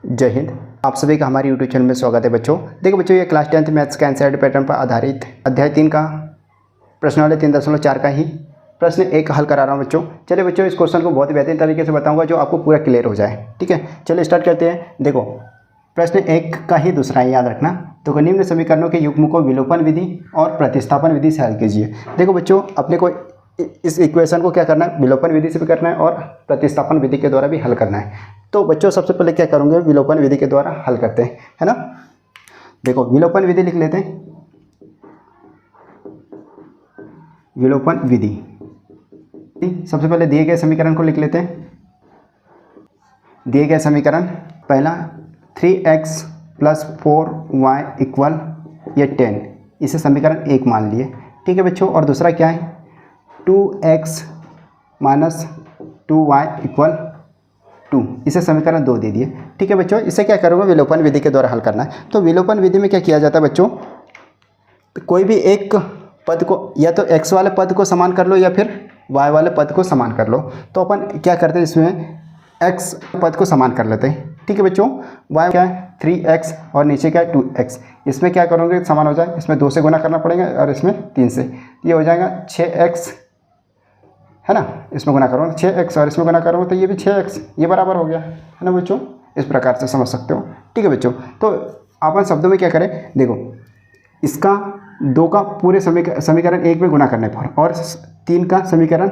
जय हिंद। आप सभी का हमारे यूट्यूब चैनल में स्वागत है बच्चों। देखो बच्चों, ये क्लास 10th मैथ्स का एनसीईआरटी पैटर्न पर आधारित अध्याय 3 का प्रश्नावली 3.4 का ही प्रश्न 1 हल करा रहा हूँ बच्चों। चलिए बच्चों, इस क्वेश्चन को बहुत ही बेहतरीन तरीके से बताऊंगा जो आपको पूरा क्लियर हो जाए। ठीक है, चलिए स्टार्ट करते हैं। देखो, प्रश्न 1 का ही दूसरा है, याद रखना। तो निम्न समीकरणों के युग्म को विलोपन विधि और प्रतिस्थापन विधि से हल कीजिए। देखो बच्चों, अपने को इस इक्वेशन को क्या करना है, विलोपन विधि से भी करना है और प्रतिस्थापन विधि के द्वारा भी हल करना है। तो बच्चों सबसे पहले क्या करूँगे, विलोपन विधि के द्वारा हल करते हैं, है ना। देखो, विलोपन विधि लिख लेते हैं। विलोपन विधि, सबसे पहले दिए गए समीकरण को लिख लेते हैं। दिए गए समीकरण पहला 3x + 4y = ये 10, इसे समीकरण 1 मान लिए। ठीक है बच्चों, और दूसरा क्या है, 2x - 2y = 2, इसे समीकरण 2 दे दिए। ठीक है बच्चों, इसे क्या करोगे, विलोपन विधि के द्वारा हल करना है। तो विलोपन विधि में क्या किया जाता है बच्चों, कोई भी एक पद को या तो x वाले पद को समान कर लो या फिर y वाले पद को समान कर लो। तो अपन क्या करते हैं, इसमें x पद को समान कर लेते हैं। ठीक है बच्चों, y क्या है 3x और नीचे क्या है 2x। इसमें क्या करोगे, समान हो जाए, इसमें 2 से गुना करना पड़ेगा और इसमें 3 से, ये हो जाएगा 6x, है ना। इसमें गुना करोगे 6x और इसमें गुना करोगे तो ये भी 6x, ये बराबर हो गया, है ना बच्चों। इस प्रकार से समझ सकते हो। ठीक है बच्चों, तो अपन शब्दों में क्या करें, देखो इसका 2 का पूरे समीकरण 1 में गुना करने पर और 3 का समीकरण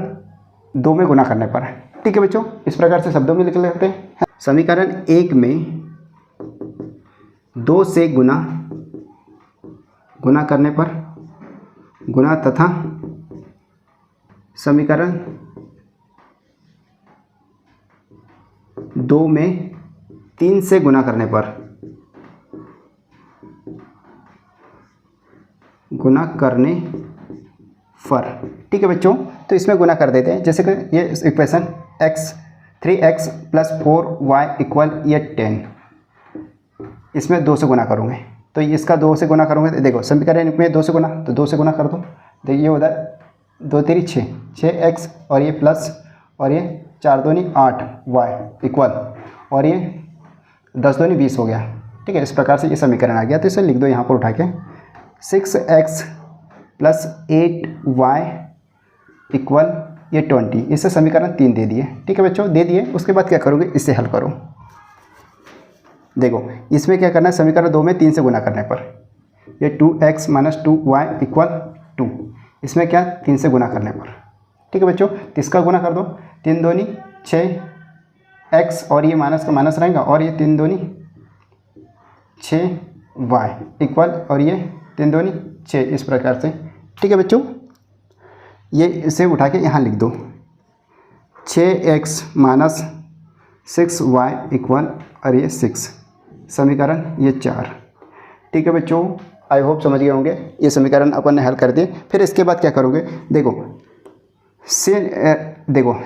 2 में गुना करने पर। ठीक है बच्चों, इस प्रकार से शब्दों में लिख लेते हैं। समीकरण 1 में 2 से गुना करने पर गुना तथा समीकरण 2 में 3 से गुना करने पर ठीक है बच्चों, तो इसमें गुना कर देते हैं। जैसे कि ये इक्वेशन 3x + 4y = ये 10, इसमें 2 से गुना करूँगे तो इसका 2 से गुना करूँगे तो देखो समीकरण में 2 से गुना, तो 2 से गुना कर दो। देखिए होता है 2 3 6, 6x और ये प्लस और ये 4 दूनी 8 y = और ये 10 दूनी 20 हो गया। ठीक है, इस प्रकार से ये समीकरण आ गया। तो इसे लिख दो यहाँ पर उठा के, 6x + 8y = ये 20, इससे समीकरण 3 दे दिए। ठीक है बच्चों, दे दिए। उसके बाद क्या करोगे, इससे हल करो। देखो इसमें क्या करना है, समीकरण 2 में 3 से गुना करने पर ये 2x - 2y = 2, इसमें क्या 3 से गुना करने पर। ठीक है बच्चों, इसका गुना कर दो, 3 दूनी 6x और ये माइनस का माइनस रहेगा और ये 3 दूनी 6y = और ये 3 दूनी 6, इस प्रकार से। ठीक है बच्चों, ये इसे उठा के यहाँ लिख दो, 6x - 6y = और ये 6, समीकरण ये 4। ठीक है बच्चों, आई होप समझ गए होंगे। ये समीकरण अपन ने हल कर दिए। फिर इसके बाद क्या करोगे, देखो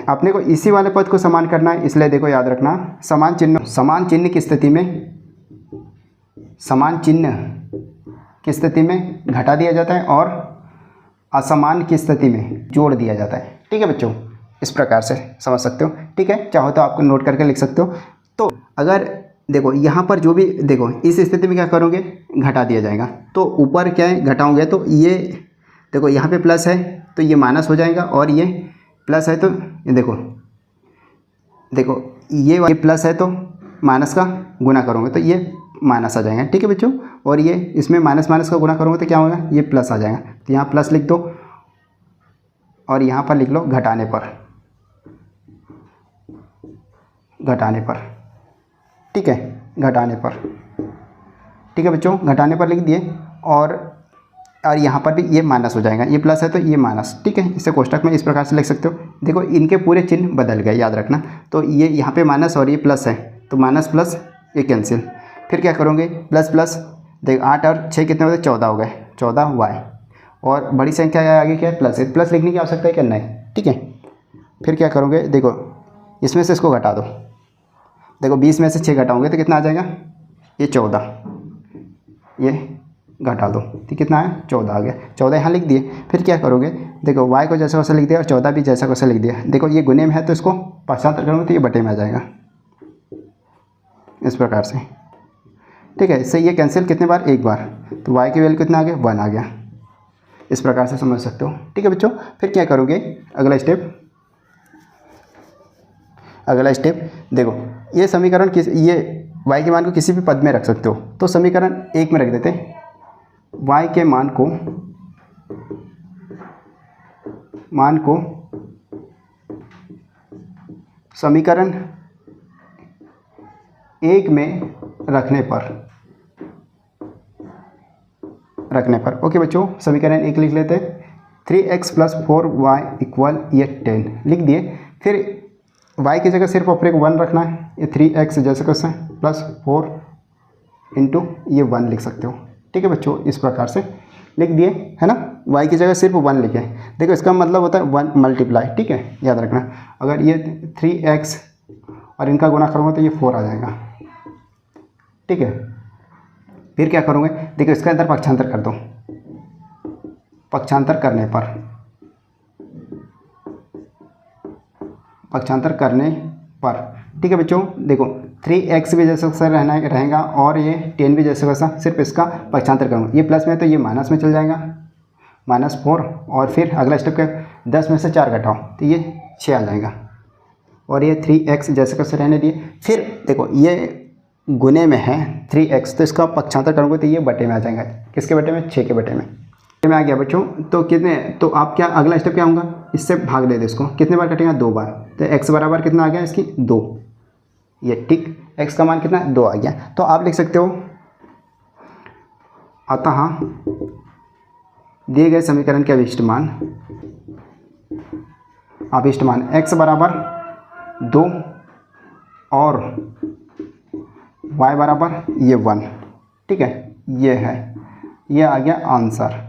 आपने को इसी वाले पद को समान करना है, इसलिए देखो याद रखना, समान चिन्ह की स्थिति में घटा दिया जाता है और असमान की स्थिति में जोड़ दिया जाता है। ठीक है बच्चों, इस प्रकार से समझ सकते हो। ठीक है, चाहो तो आपको नोट करके लिख सकते हो। तो अगर देखो यहाँ पर जो भी देखो इस स्थिति में क्या करोगे, घटा दिया जाएगा। तो ऊपर क्या है, घटाओगे तो ये देखो यहाँ पे प्लस है तो ये माइनस हो जाएगा और ये प्लस है तो ये देखो ये प्लस है तो माइनस का गुना करोगे तो ये माइनस आ जाएगा। ठीक है बच्चों, और ये इसमें माइनस का गुना करोगे तो क्या होगा, ये प्लस आ जाएगा। तो यहाँ प्लस लिख दो और यहाँ पर लिख लो घटाने पर। ठीक है, घटाने पर। ठीक है बच्चों, घटाने पर लिख दिए और यहाँ पर भी ये माइनस हो जाएगा, ये प्लस है तो ये माइनस। ठीक है, इसे कोष्टक में इस प्रकार से लिख सकते हो। देखो इनके पूरे चिन्ह बदल गए, याद रखना। तो ये यहाँ पे माइनस और ये प्लस है तो माइनस प्लस ये कैंसिल। फिर क्या करोगे, प्लस देखो 8 और 6 कितने हो गए, 14 हो गए, 14y और बड़ी संख्या आगे क्या है, प्लस लिखने की आवश्यकता है क्या, नहीं। ठीक है, फिर क्या करोगे, देखो इसमें से इसको घटा दो। देखो 20 में से 6 घटाओगे तो कितना आ जाएगा, ये 14, ये घटा दो तो कितना है, 14 आ गया। 14 यहाँ लिख दिए। फिर क्या करोगे, देखो y को जैसा वैसा लिख दिया और 14 भी जैसा वैसा लिख दिया। देखो ये गुने में है तो इसको पाँचांतर करोगे तो ये बटे में आ जाएगा। इस प्रकार से। ठीक है, इससे ये कैंसिल कितने बार, एक बार, तो y की वैल्यू कितना आ गया, 1 आ गया। इस प्रकार से समझ सकते हो। ठीक है बच्चों, फिर क्या करोगे, अगला स्टेप देखो, ये समीकरण ये y के मान को किसी भी पद में रख सकते हो। तो समीकरण 1 में रख देते हैं, y के मान को समीकरण 1 में रखने पर ओके बच्चों, समीकरण 1 लिख लेते हैं, 3x + 4y = ये 10 लिख दिए। फिर y की जगह सिर्फ अपने को 1 रखना है, ये 3x जैसे कैसे प्लस 4 इंटू ये 1 लिख सकते हो। ठीक है बच्चों, इस प्रकार से लिख दिए, है ना। y की जगह सिर्फ 1 लिखे। देखो इसका मतलब होता है 1 मल्टीप्लाई। ठीक है, याद रखना, अगर ये 3x और इनका गुणा करूँगा तो ये 4 आ जाएगा। ठीक है, फिर क्या करूँगे, देखो इसके अंदर पक्षांतर कर दो, पक्षांतर करने पर ठीक है बच्चों, देखो 3x भी जैसे वैसा रहेगा और ये 10 भी जैसे वैसा, सिर्फ इसका पक्षांतर करूँगा। ये प्लस में तो ये माइनस में चल जाएगा, -4, और फिर अगला स्टेप क्या, 10 में से 4 घटाओ तो ये 6 आ जाएगा, और ये 3x जैसे कैसे रहने दिए। फिर देखो ये गुने में है 3x, तो इसका पक्षांतर करूँगा तो ये बटे में आ जाएगा। किसके बटे में, 6 के बटे में आ गया बच्चों। तो कितने, तो आप क्या, अगला स्टेप क्या होगा, इससे भाग दे दो इसको, कितने बार कटेगा, 2 बार। तो x बराबर कितना आ गया इसकी, 2, ये ठीक, x का मान कितना, 2 आ गया। तो आप लिख सकते हो, अतः दिए गए समीकरण के अभिष्ट मान x बराबर 2 और y बराबर ये 1। ठीक है, ये है, ये आ गया आंसर।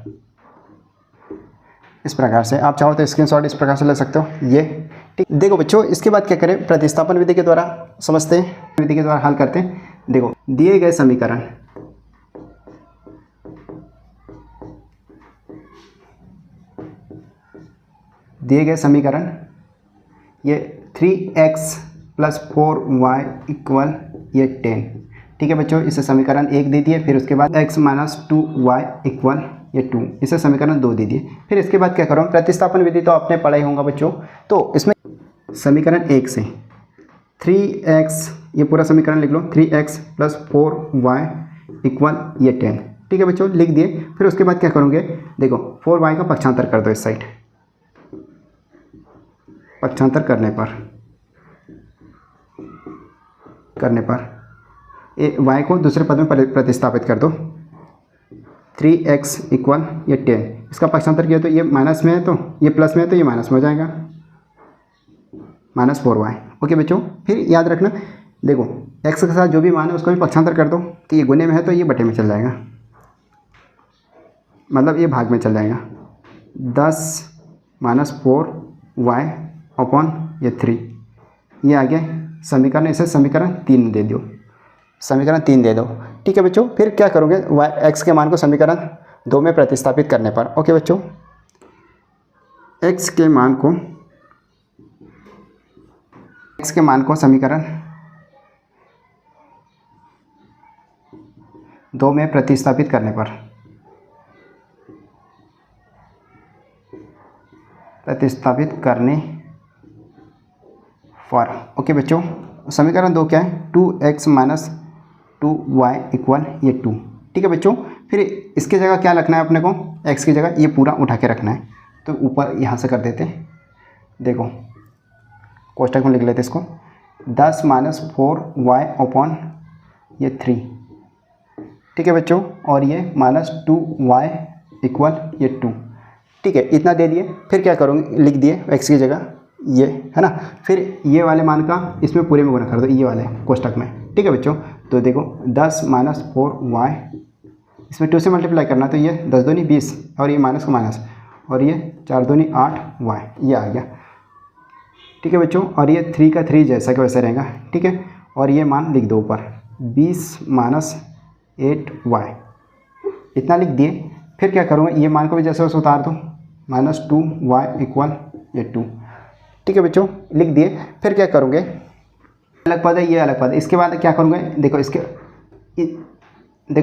इस प्रकार से आप चाहो तो स्क्रीनशॉट इस प्रकार से ले सकते हो ये। ठीक, देखो बच्चों, इसके बाद क्या करें, प्रतिस्थापन विधि के द्वारा समझते हैं, विधि के द्वारा हल करते हैं। देखो दिए गए समीकरण ये 3x + 4y = ये 10। ठीक है बच्चों, इसे समीकरण 1 दे दिए, फिर उसके बाद x - 2y = ये 2, इसे समीकरण 2 दे दिए। फिर इसके बाद क्या करो, प्रतिस्थापन विधि तो आपने पढ़ा ही होगा बच्चों। तो इसमें समीकरण 1 से 3x, ये पूरा समीकरण लिख लो, 3x + 4y = ये 10। ठीक है बच्चों, लिख दिए। फिर उसके बाद क्या करोगे, देखो 4y का पक्षांतर कर दो इस साइड, पक्षांतर करने पर y को दूसरे पद में प्रतिस्थापित कर दो, 3x = ये 10, इसका पक्षांतर किया तो ये माइनस में है, तो ये प्लस में है तो ये माइनस में हो जाएगा, -4y। ओके बच्चों, फिर याद रखना, देखो x के साथ जो भी मान है उसको भी पक्षांतर कर दो, तो ये गुने में है तो ये बटे में चल जाएगा, मतलब ये भाग में चल जाएगा, 10 - 4y / ये 3, ये आ गया समीकरण। इसे समीकरण 3 दे दो, समीकरण 3 दे दो। ठीक है बच्चों, फिर क्या करोगे, x के मान को समीकरण 2 में प्रतिस्थापित करने पर, ओके बच्चों, x के मान को समीकरण 2 में प्रतिस्थापित करने पर, ओके बच्चों, समीकरण 2 क्या है, 2x - 2y = ये 2। ठीक है बच्चों, फिर इसकी जगह क्या रखना है अपने को, x की जगह ये पूरा उठा के रखना है, तो ऊपर यहाँ से कर देते हैं। देखो कोष्टक में लिख लेते इसको, 10 - 4y / ये 3। ठीक है बच्चों, और ये -2y = ये 2। ठीक है, इतना दे दिए। फिर क्या करूँगी, लिख दिए x की जगह ये, है ना। फिर ये वाले मान का इसमें पूरे में गुणा कर दो, ये वाले कोष्टक में। ठीक है बच्चों, तो देखो 10 - 4y, इसमें 2 से मल्टीप्लाई करना, तो ये 10 दूनी 20, और ये माइनस का माइनस, और ये 4 दूनी 8y, ये आ गया। ठीक है बच्चों, और ये 3 का 3 जैसा कि वैसा रहेगा। ठीक है, और ये मान लिख दो ऊपर, 20 - 8y, इतना लिख दिए। फिर क्या करूँगा, ये मान को भी जैसे वैसे उतार दो, -2y = ये 2। ठीक है बच्चों, लिख दिए। फिर क्या करोगे, अलग पद है, ये अलग पद है। इसके बाद क्या करूँगा, देखो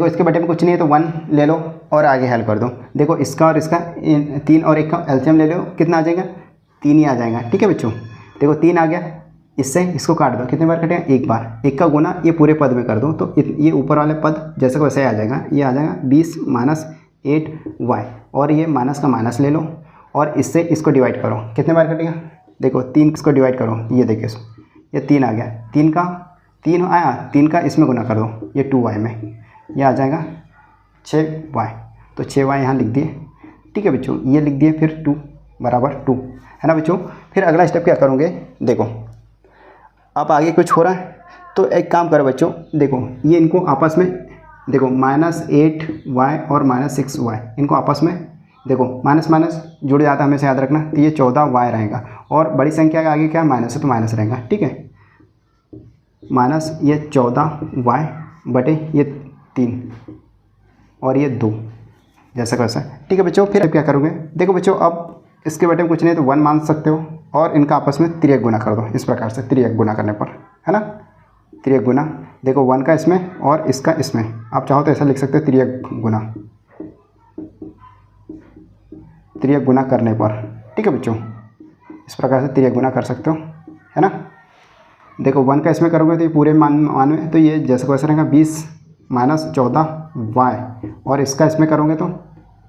इसके बटे में कुछ नहीं है तो 1 ले लो और आगे हल कर दो। देखो इसका और इसका 3 और 1 का एलसीएम ले लो, कितना आ जाएगा, 3 ही आ जाएगा। ठीक है बच्चों, देखो 3 आ गया, इससे इसको काट दो, कितने बार कटेगा, एक बार। 1 का गुना ये पूरे पद में कर दो तो ये ऊपर वाले पद जैसे वैसे आ जाएगा। ये आ जाएगा 20 माइनस 8y और ये माइनस का माइनस ले लो और इससे इसको डिवाइड करो, कितने बार कटेगा, देखो 3 इसको डिवाइड करो, ये देखिए ये 3 आ गया, 3 का 3 आया, 3 का इसमें गुना कर दो, ये 2y में, ये आ जाएगा 6y, तो 6y यहाँ लिख दिए। ठीक है बच्चों, ये लिख दिए, फिर 2 बराबर 2 है ना बच्चों। फिर अगला स्टेप क्या करोगे, देखो अब आगे कुछ हो रहा है तो एक काम करो बच्चों, देखो ये इनको आपस में, देखो -8y और -6y इनको आपस में, देखो माइनस माइनस जुड़ जाता है, हमेशा याद रखना। तो ये 14y रहेगा और बड़ी संख्या के आगे क्या माइनस है तो माइनस रहेगा। ठीक है, माइनस ये 14y बटे ये 3 और ये 2 जैसा कैसा। ठीक है बच्चों, फिर क्या करोगे, देखो बच्चों अब इसके बटे में कुछ नहीं तो 1 मान सकते हो और इनका आपस में 3 गुना कर दो, इस प्रकार से 3 गुना करने पर, है ना, 3 गुना। देखो 1 का इसमें और इसका इसमें, आप चाहो तो ऐसा लिख सकते हो 3 गुना, 3 गुना करने पर। ठीक है बच्चों, इस प्रकार से 3 गुना कर सकते हो, है ना। देखो 1 का इसमें करोगे तो ये पूरे मान में, तो ये जैसे वैसे रहेगा 20 माइनस 14y और इसका इसमें करोगे तो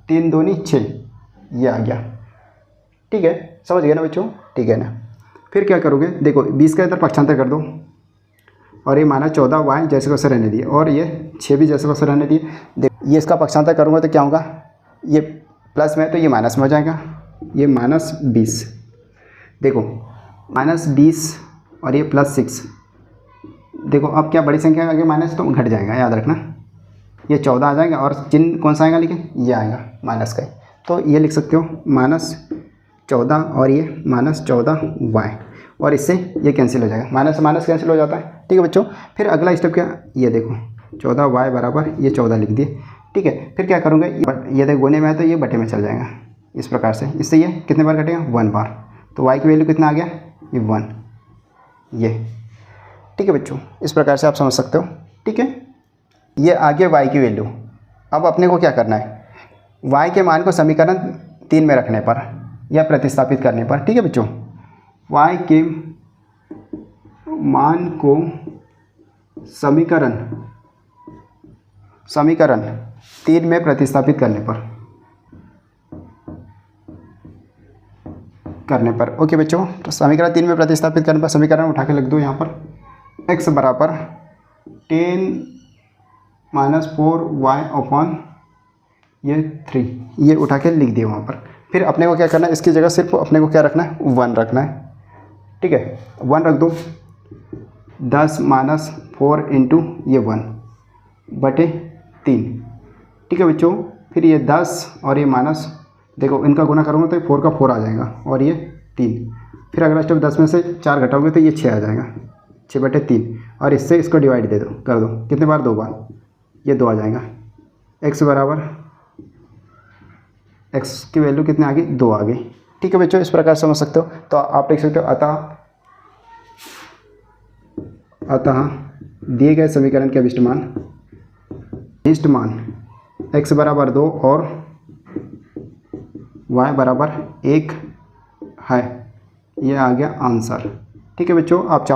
3 दूनी 6, ये आ गया। ठीक है, समझ गए ना बच्चों, ठीक है ना। फिर क्या करोगे, देखो 20 का इधर पक्षांतर कर दो और ये माइनस 14y जैसे वैसे रहने दिए और ये 6 भी जैसे वैसे रहने दिए। देखो ये इसका पक्षांतर करूँगा तो क्या होगा, ये प्लस में तो ये माइनस में हो जाएगा, ये -20। देखो -20 और ये +6, देखो अब क्या बड़ी संख्या आगे माइनस तो घट जाएगा, याद रखना। ये 14 आ जाएगा और चिन्ह कौन सा आएगा, लेकिन ये आएगा माइनस का, तो ये लिख सकते हो -14 और ये -14y और इससे ये कैंसिल हो जाएगा, माइनस माइनस कैंसिल हो जाता है। ठीक है बच्चों, फिर अगला स्टेप क्या, ये देखो 14y बराबर ये 14 लिख दिए। ठीक है, फिर क्या करूँगा, ये देखो गुने में है तो ये बटे में चल जाएगा, इस प्रकार से। इससे ये कितने बार कटेगा, 1 बार, तो y की वैल्यू कितना आ गया, ये 1, ये। ठीक है बच्चों, इस प्रकार से आप समझ सकते हो। ठीक है, ये आ गया y की वैल्यू। अब अपने को क्या करना है, y के मान को समीकरण 3 में रखने पर या प्रतिस्थापित करने पर। ठीक है बच्चों, y के मान को समीकरण 3 में प्रतिस्थापित करने पर ओके बच्चों, तो समीकरण 3 में प्रतिस्थापित करने पर समीकरण उठा के लिख दो यहाँ पर, x बराबर 10 - 4y अपॉन ये 3, ये उठा के लिख दिए वहाँ पर। फिर अपने को क्या करना है, इसकी जगह सिर्फ अपने को क्या रखना है, 1 रखना है। ठीक है, 1 रख दो, 10 - 4 इंटू ये 1 बटे 3। ठीक है बच्चों, फिर ये 10 और ये माइनस, देखो इनका गुना करूँगा तो ये 4 का 4 आ जाएगा और ये 3। फिर अगला स्टेप 10 में से 4 घटाओगे तो ये 6 आ जाएगा, 6 बटे 3 और इससे इसको डिवाइड दे दो, कर दो, कितने बार, 2 बार, ये 2 आ जाएगा। x बराबर, x की वैल्यू कितने आ गई, 2 आ गई। ठीक है बच्चों, इस प्रकार समझ सकते हो। तो आप लिख सकते हो अतः दिए गए समीकरण के अभिष्ट मान x बराबर 2 और y बराबर 1 है, ये आ गया आंसर। ठीक है बच्चों, आप चाहो